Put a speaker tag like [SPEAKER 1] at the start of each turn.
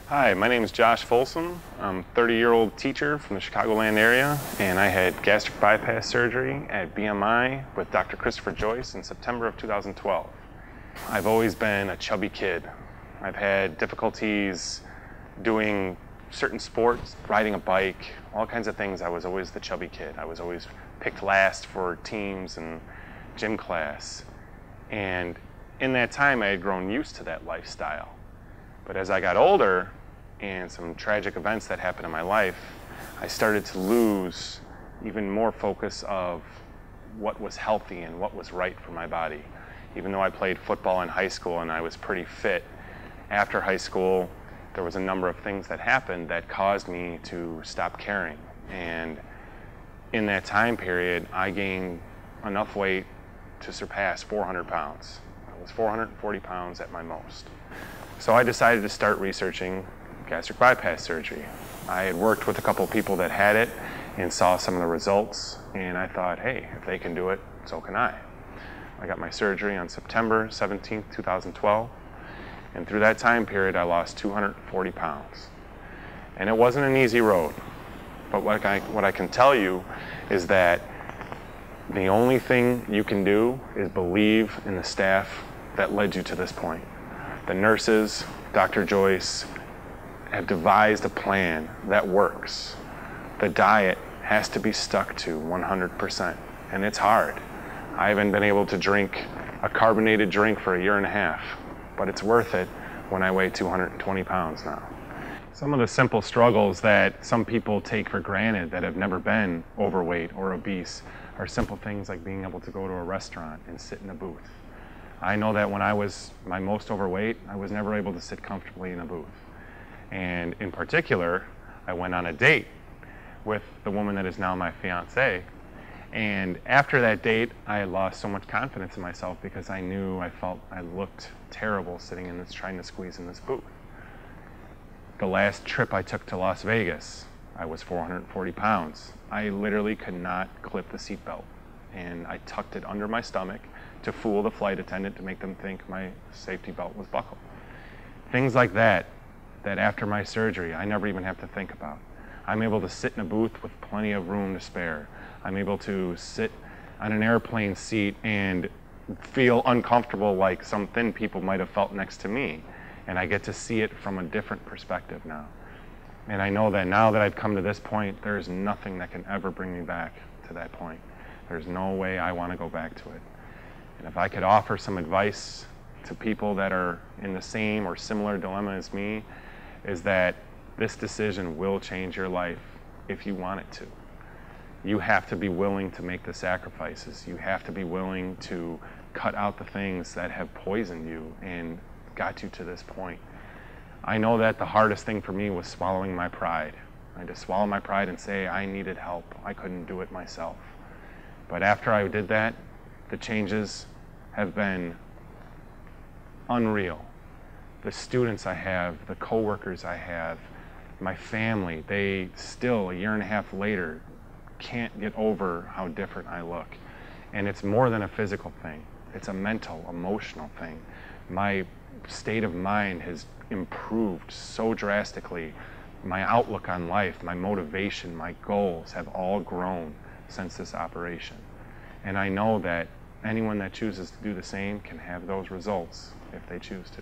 [SPEAKER 1] Hi, my name is Josh Folsom. I'm a 30-year-old teacher from the Chicagoland area, and I had gastric bypass surgery at BMI with Dr. Christopher Joyce in September of 2012. I've always been a chubby kid. I've had difficulties doing certain sports, riding a bike, all kinds of things. I was always the chubby kid. I was always picked last for teams and gym class. And in that time, I had grown used to that lifestyle. But as I got older and some tragic events that happened in my life, I started to lose even more focus of what was healthy and what was right for my body. Even though I played football in high school and I was pretty fit, after high school, there was a number of things that happened that caused me to stop caring. And in that time period, I gained enough weight to surpass 400 pounds. I was 440 pounds at my most. So I decided to start researching gastric bypass surgery. I had worked with a couple people that had it and saw some of the results, and I thought, hey, if they can do it, so can I. I got my surgery on September 17th, 2012, and through that time period, I lost 240 pounds. And it wasn't an easy road, but what I can tell you is that the only thing you can do is believe in the staff that led you to this point. The nurses, Dr. Joyce, have devised a plan that works. The diet has to be stuck to 100%, and it's hard. I haven't been able to drink a carbonated drink for a year and a half, but it's worth it when I weigh 220 pounds now. Some of the simple struggles that some people take for granted that have never been overweight or obese are simple things like being able to go to a restaurant and sit in a booth. I know that when I was my most overweight, I was never able to sit comfortably in a booth. And in particular, I went on a date with the woman that is now my fiance. And after that date, I had lost so much confidence in myself because I knew I felt I looked terrible sitting in this, trying to squeeze in this booth. The last trip I took to Las Vegas, I was 440 pounds. I literally could not clip the seatbelt. And I tucked it under my stomach to fool the flight attendant to make them think my safety belt was buckled. Things like that after my surgery, I never even have to think about. I'm able to sit in a booth with plenty of room to spare. I'm able to sit on an airplane seat and feel uncomfortable like some thin people might have felt next to me. And I get to see it from a different perspective now. And I know that now that I've come to this point, there's nothing that can ever bring me back to that point. There's no way I want to go back to it. And if I could offer some advice to people that are in the same or similar dilemma as me, is that this decision will change your life if you want it to. You have to be willing to make the sacrifices. You have to be willing to cut out the things that have poisoned you and got you to this point. I know that the hardest thing for me was swallowing my pride. I had to swallow my pride and say I needed help. I couldn't do it myself. But after I did that, the changes have been unreal. The students I have, the coworkers I have, my family, they still, a year and a half later, can't get over how different I look. And it's more than a physical thing. It's a mental, emotional thing. My state of mind has improved so drastically. My outlook on life, my motivation, my goals have all grown since this operation. And I know that anyone that chooses to do the same can have those results if they choose to.